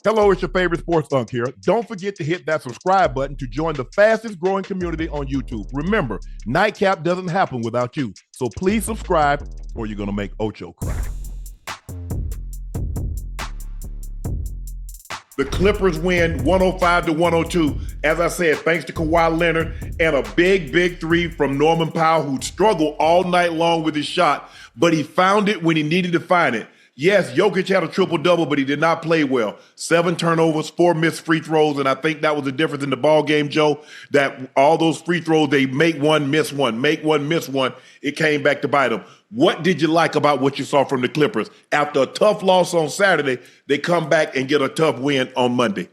Hello, it's your favorite sports Unc here. Don't forget to hit that subscribe button to join the fastest growing community on YouTube. Remember, Nightcap doesn't happen without you. So please subscribe or you're going to make Ocho cry. The Clippers win 105-102. As I said, thanks to Kawhi Leonard and a big three from Norman Powell, who struggled all night long with his shot, but he found it when he needed to find it. Yes, Jokic had a triple-double, but he did not play well. 7 turnovers, 4 missed free throws, and I think that was the difference in the ball game, Joe, that all those free throws, they make one, miss one, make one, miss one. It came back to bite them. What did you like about what you saw from the Clippers? After a tough loss on Saturday, they come back and get a tough win on Monday.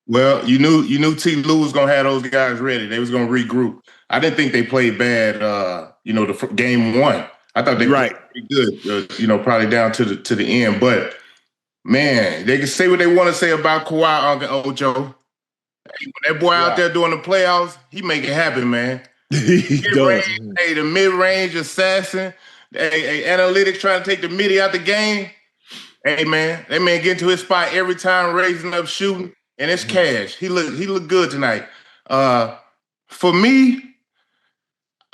Well, you knew T. Lue was going to have those guys ready. They was going to regroup. I didn't think they played bad, the game one. I thought they played pretty good, probably down to the end. But, man, they can say what they want to say about Kawhi, Unc and Ocho. Hey, when that boy out there doing the playoffs, he make it happen, man. He does. Hey, the mid-range assassin, analytics trying to take the midi out the game. Hey, man, that man get into his spot every time, raising up, shooting, and it's cash. He look good tonight. For me,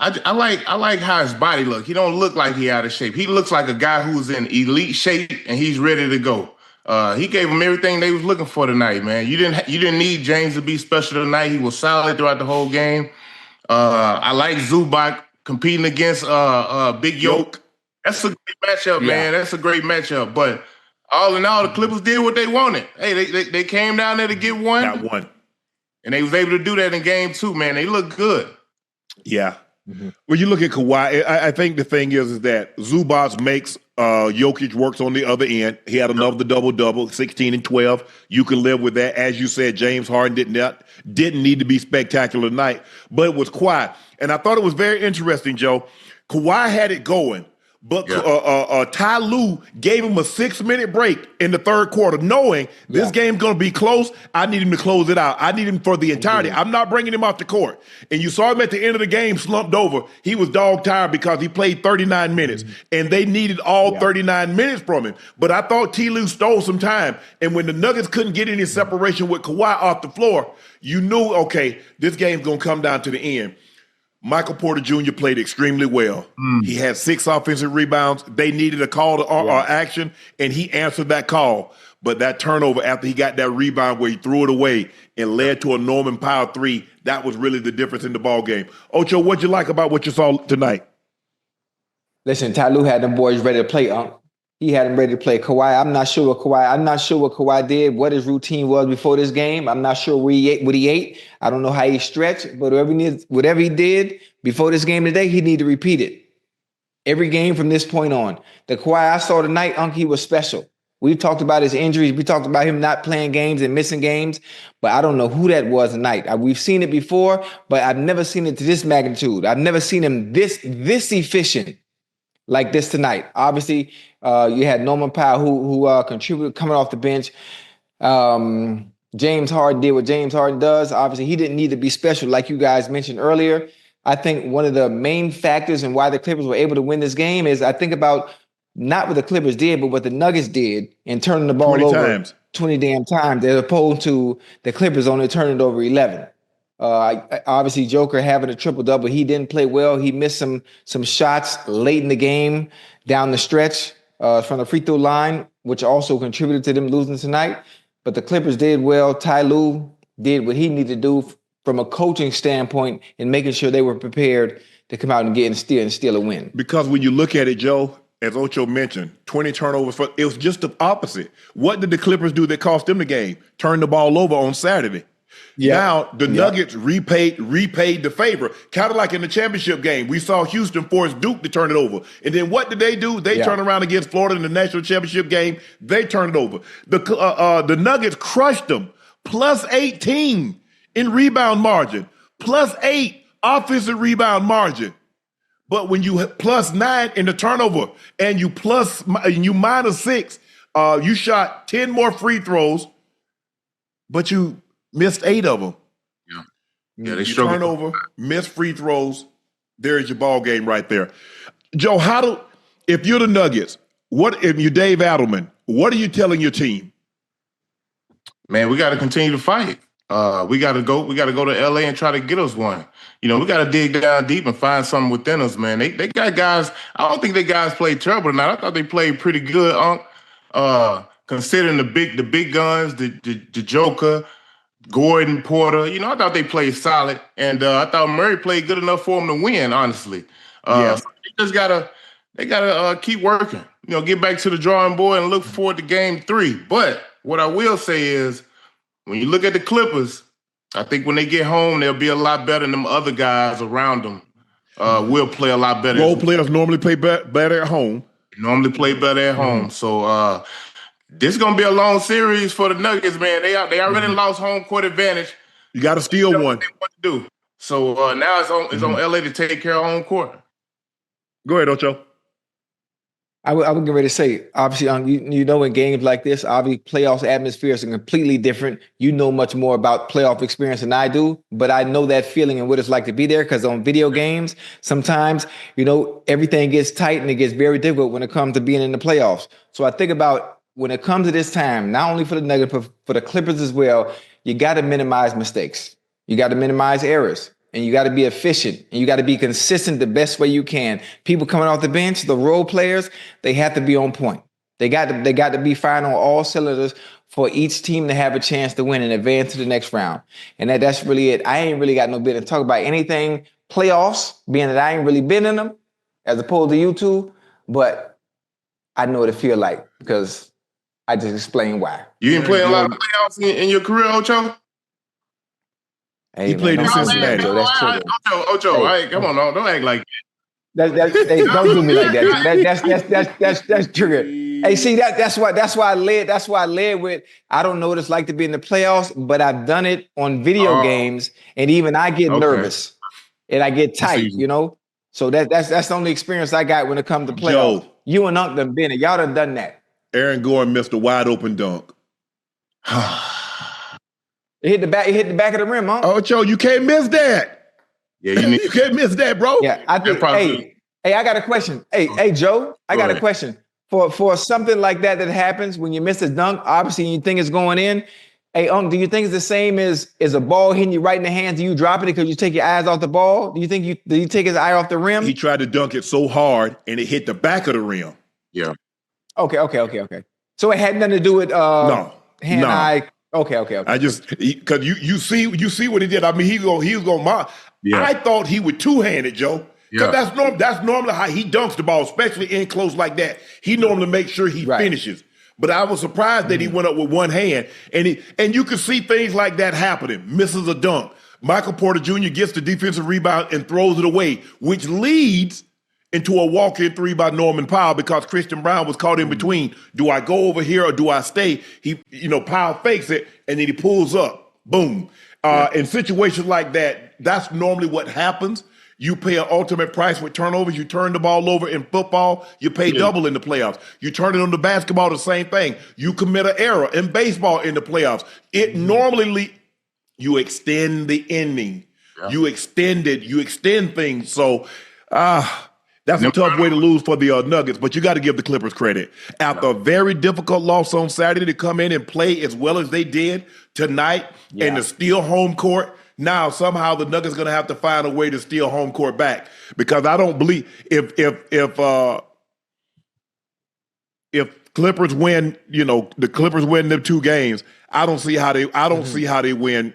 I like how his body look. He don't look like he out of shape. He looks like a guy who's in elite shape and he's ready to go. He gave them everything they was looking for tonight, man. You didn't need James to be special tonight. He was solid throughout the whole game. I like Zubac competing against Big Yoke. That's a great matchup, man. That's a great matchup. But all in all, the Clippers did what they wanted. Hey, they came down there to get one. Got one. And they was able to do that in game 2, man. They look good. Yeah. Mm-hmm. When you look at Kawhi, I think the thing is that Zubac makes Jokic works on the other end. He had another double-double, 16 and 12. You can live with that. As you said, James Harden didn't need to be spectacular tonight, but it was Kawhi. And I thought it was very interesting, Joe. Kawhi had it going, but Ty Lue gave him a 6-minute break in the third quarter, knowing this game's going to be close. I need him to close it out. I need him for the entirety. I'm not bringing him off the court. And you saw him at the end of the game slumped over. He was dog tired because he played 39 minutes, and they needed all 39 minutes from him. But I thought T. Lue stole some time, and when the Nuggets couldn't get any separation with Kawhi off the floor, you knew, okay, this game's going to come down to the end. Michael Porter Jr. played extremely well. He had 6 offensive rebounds. They needed a call to action, and he answered that call. But that turnover after he got that rebound where he threw it away and led to a Norman Powell 3, that was really the difference in the ball game. Ocho, what'd you like about what you saw tonight? Listen, Ty Lue had them boys ready to play, Unc. He had him ready to play. Kawhi, I'm not sure what Kawhi did, what his routine was before this game. I'm not sure what he ate. I don't know how he stretched, but whatever he did before this game today, he need to repeat it. Every game from this point on. The Kawhi I saw tonight, Unc, he was special. We've talked about his injuries. We talked about him not playing games and missing games, but I don't know who that was tonight. We've seen it before, but I've never seen it to this magnitude. I've never seen him this efficient like this tonight. Obviously, you had Norman Powell who contributed coming off the bench. James Harden did what James Harden does. Obviously, he didn't need to be special like you guys mentioned earlier. I think one of the main factors in why the Clippers were able to win this game is I think about not what the Clippers did, but what the Nuggets did in turning the ball 20 over times. 20 damn times, as opposed to the Clippers only turning it over 11. Obviously, Joker having a triple-double. He didn't play well. He missed some shots late in the game down the stretch from the free throw line, which also contributed to them losing tonight. But the Clippers did well. Ty Lue did what he needed to do from a coaching standpoint in making sure they were prepared to come out and get and steal a win. Because when you look at it, Joe, as Ocho mentioned, 20 turnovers. It was just the opposite. What did the Clippers do that cost them the game? Turn the ball over on Saturday. Now, the Nuggets repaid the favor, kind of like in the championship game. We saw Houston force Duke to turn it over. And then what did they do? They turn around against Florida in the national championship game. They turned it over. The Nuggets crushed them, plus 18 in rebound margin, plus 8 offensive rebound margin. But when you plus 9 in the turnover and you minus 6, you shot 10 more free throws, but you missed 8 of them. Yeah, they you struggled. turnover, missed free throws. There's your ball game right there. Joe, if you're the Nuggets, if you're Dave Adelman, what are you telling your team? Man, we got to continue to fight. We got to go to LA and try to get us one. We got to dig down deep and find something within us, man. They got guys. I don't think they guys played terrible tonight. I thought they played pretty good, considering the big guns, the Joker, Gordon, Porter. I thought they played solid, and I thought Murray played good enough for them to win. Honestly, Yeah. so they gotta keep working. Get back to the drawing board and look forward to Game 3. But what I will say is, when you look at the Clippers, I think when they get home, they'll be a lot better than them other guys around them. Will play a lot better. Role players normally play better at home. So this is gonna be a long series for the Nuggets, man. They already lost home court advantage. You got to steal one. What to do? So now it's on LA to take care of home court. Go ahead, Ocho. I would get ready to say, obviously, in games like this, obviously, playoffs atmospheres are completely different. You know much more about playoff experience than I do, but I know that feeling and what it's like to be there, because on video games, sometimes, everything gets tight and it gets very difficult when it comes to being in the playoffs. So I think about when it comes to this time, not only for the Nuggets, but for the Clippers as well, you got to minimize mistakes. You got to minimize errors. And you got to be efficient, and you got to be consistent the best way you can. People coming off the bench, the role players, they have to be on point. They got to be firing on all cylinders for each team to have a chance to win and advance to the next round. And that's really it. I ain't really got no business to talk about anything playoffs, being that I ain't really been in them, as opposed to you two. But I know what it feel like, because I just explained why. You ain't playing a lot of playoffs in your career, Ocho? Hey, he played in Cincinnati. Ocho, hey, come on, don't act like that. Hey, don't do me like that. That's triggered. Hey, see that's why I led. That's why I led with. I don't know what it's like to be in the playoffs, but I've done it on video games, and even I get nervous and I get tight. So that's the only experience I got when it comes to playoffs. Joe, you and Unc done been it. Y'all done that. Aaron Gordon missed a wide open dunk. It hit the back of the rim, huh? Oh, Joe, you can't miss that. Yeah, you can't miss that, bro. Yeah, I think. Hey, I got a question. Hey, Joe, I got a question. For something like that happens when you miss a dunk, obviously you think it's going in. Hey, Unc, do you think it's the same as a ball hitting you right in the hands? Do you drop it because you take your eyes off the ball? Do you take his eye off the rim? He tried to dunk it so hard and it hit the back of the rim. Yeah. Okay. So it had nothing to do with hand-eye. Okay. I just because you see what he did. I mean, he was going. Yeah. I thought he was two-handed, Joe. Because that's normally how he dunks the ball, especially in close like that. He normally makes sure he finishes. But I was surprised that he went up with one hand, and you could see things like that happening. Misses a dunk. Michael Porter Jr. gets the defensive rebound and throws it away, which leads into a walk-in three by Norman Powell, because Christian Brown was caught in between. Do I go over here or do I stay? Powell fakes it, and then he pulls up. Boom. In situations like that, that's normally what happens. You pay an ultimate price with turnovers. You turn the ball over in football, you pay double in the playoffs. You turn it on the basketball, the same thing. You commit an error in baseball in the playoffs. It normally, you extend the inning. Yeah. You extend things. So, that's a tough way to lose for the Nuggets, but you got to give the Clippers credit. After a very difficult loss on Saturday, to come in and play as well as they did tonight and to steal home court, now somehow the Nuggets going to have to find a way to steal home court back, because I don't believe if Clippers win, the Clippers win them 2 games, I don't see how they win,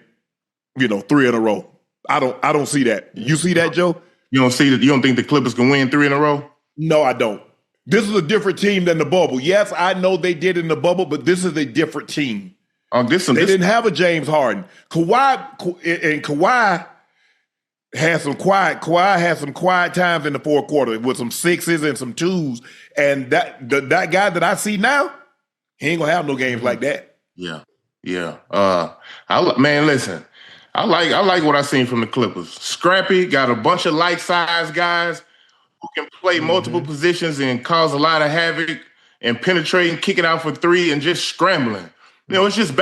3 in a row. I don't see that. You see that, Joe? You don't think the Clippers can win 3 in a row? No, I don't. This is a different team than the bubble. Yes, I know they did in the bubble, but this is a different team. They didn't have a James Harden. Kawhi had some quiet. Kawhi had some quiet times in the fourth quarter with some 6s and some 2s. And that guy that I see now, he ain't gonna have no games like that. Yeah. Listen. I like what I seen from the Clippers. Scrappy, got a bunch of like-sized guys who can play multiple positions and cause a lot of havoc and penetrate and kick it out for 3 and just scrambling. It's just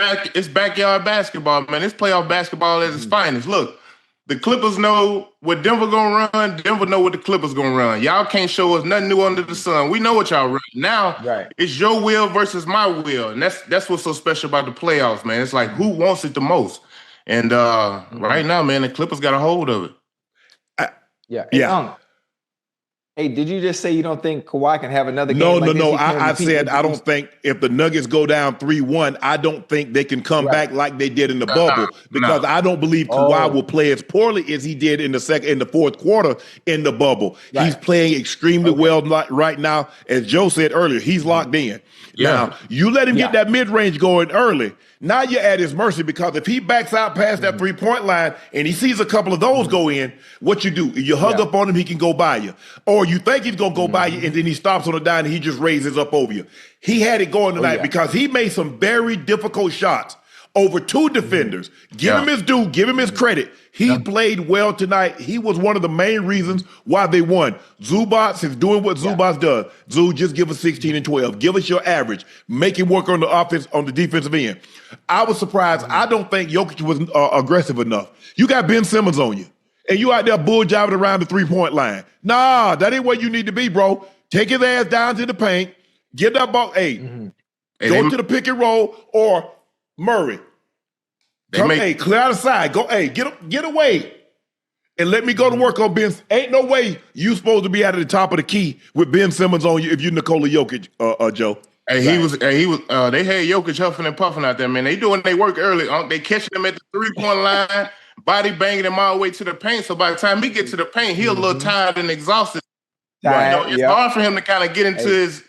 backyard basketball, man. It's playoff basketball at its finest. Look, The Clippers know what Denver gonna run. Denver know what the Clippers gonna run. Y'all can't show us nothing new under the sun. We know what y'all run. Now it's your will versus my will, and that's what's so special about the playoffs, man. It's like who wants it the most. And right now, man, the Clippers got a hold of it. Hey, did you just say you don't think Kawhi can have another game? No. I said I don't think if the Nuggets go down 3-1, I don't think they can come back like they did in the bubble because I don't believe Kawhi will play as poorly as he did in the fourth quarter in the bubble. Right. He's playing extremely well right now. As Joe said earlier, he's locked in. Now, you let him get that mid-range going early. Now you're at his mercy because if he backs out past that three-point line and he sees a couple of those go in, what you do? You hug up on him, he can go by you. Or you think he's going to go by you and then he stops on the dime and he just raises up over you. He had it going tonight because he made some very difficult shots over two defenders. Give him his due, give him his credit. He played well tonight. He was one of the main reasons why they won. Zubac is doing what Zubac does. Zoo, just give us 16 and 12. Give us your average. Make him work on the offense, on the defensive end. I was surprised. I don't think Jokic was aggressive enough. You got Ben Simmons on you, and you out there bull jiving around the three-point line. Nah, that ain't where you need to be, bro. Take his ass down to the paint. Get that ball. Hey, go to the pick and roll or Murray. Clear out the side. Go, get away. And let me go to work on Ben. Ain't no way you supposed to be out at the top of the key with Ben Simmons on you if you're Nikola Jokic, Joe. He was. They had Jokic huffing and puffing out there, man. They doing their work early. They catching him at the three-point line, body banging him all the way to the paint. So by the time he get to the paint, he a little tired and exhausted. It's hard for him to kind of get into his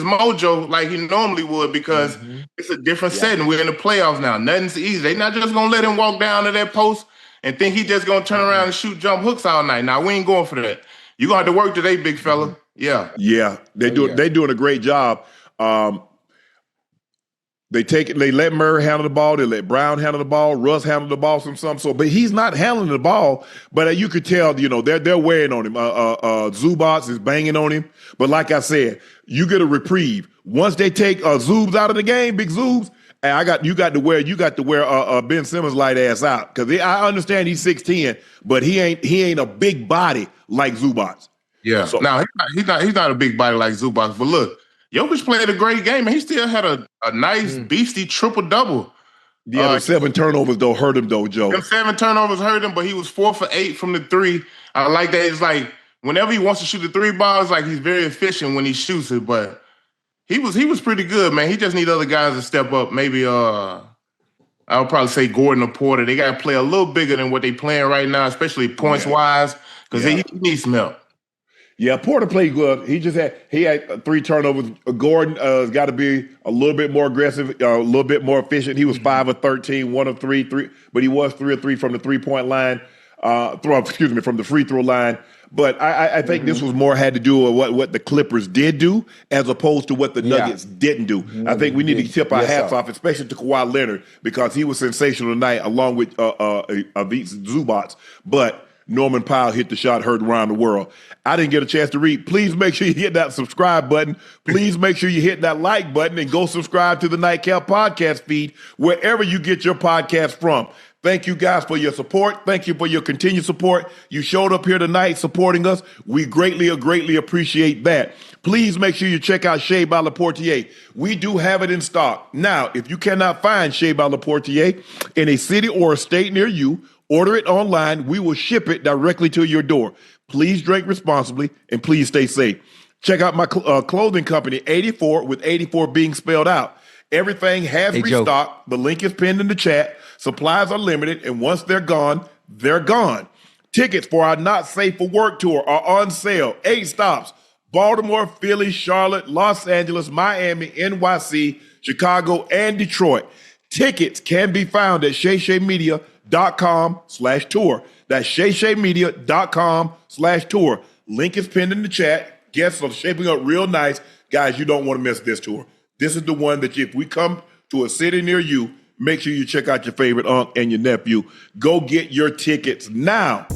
mojo like he normally would because it's a different setting. We're in the playoffs now. Nothing's easy. They're not just gonna let him walk down to that post and think he just gonna turn around and shoot jump hooks all night. Now we ain't going for that. You gonna have to work today, big fella. Yeah. They're doing a great job. They let Murray handle the ball, they let Brown handle the ball, Russ handle the ball but he's not handling the ball. But you could tell, they're wearing on him. Zubac is banging on him. But like I said, you get a reprieve. Once they take Zoobs out of the game, big Zoobs, you got to wear Ben Simmons light ass out. Because I understand he's 6'10", but he ain't a big body like Zubac. Yeah. So, now he's not a big body like Zubac, but look. Jokic played a great game, and he still had a nice, beastie triple-double. Yeah, the 7 turnovers, though, hurt him, though, Joe. Them 7 turnovers hurt him, but he was 4 for 8 from the three. I like that. It's like whenever he wants to shoot the three ball, it's like he's very efficient when he shoots it, but he was pretty good, man. He just need other guys to step up. Maybe I would probably say Gordon or Porter. They got to play a little bigger than what they playing right now, especially points-wise, because he needs some help. Yeah, Porter played good. He had 3 turnovers. Gordon has got to be a little bit more aggressive, a little bit more efficient. He was 5 of 13, 1 of 3, but he was 3 of 3 from the 3-point line. From the free throw line. But I think this was more had to do with what the Clippers did do as opposed to what the Nuggets didn't do. I think we need to tip our hats off, especially to Kawhi Leonard, because he was sensational tonight along with Zubac. But Norman Powell hit the shot heard around the world. I didn't get a chance to read. Please make sure you hit that subscribe button. Please make sure you hit that like button and go subscribe to the Nightcap podcast feed wherever you get your podcast from. Thank you guys for your support. Thank you for your continued support. You showed up here tonight supporting us. We greatly appreciate that. Please make sure you check out Shea by Laportier. We do have it in stock. Now, if you cannot find Shea by Laportier in a city or a state near you, order it online. We will ship it directly to your door. Please drink responsibly and please stay safe. Check out my clothing company, 84, with 84 being spelled out. Everything has restocked. The link is pinned in the chat. Supplies are limited, and once they're gone, they're gone. Tickets for our Not Safe for Work tour are on sale. 8 stops: Baltimore, Philly, Charlotte, Los Angeles, Miami, NYC, Chicago, and Detroit. Tickets can be found at ShayShayMedia.com/tour. That's ShayShayMedia.com/tour. Link is pinned in the chat. Guests are shaping up real nice. Guys, you don't want to miss this tour. This is the one that if we come to a city near you, make sure you check out your favorite uncle and your nephew. Go get your tickets now.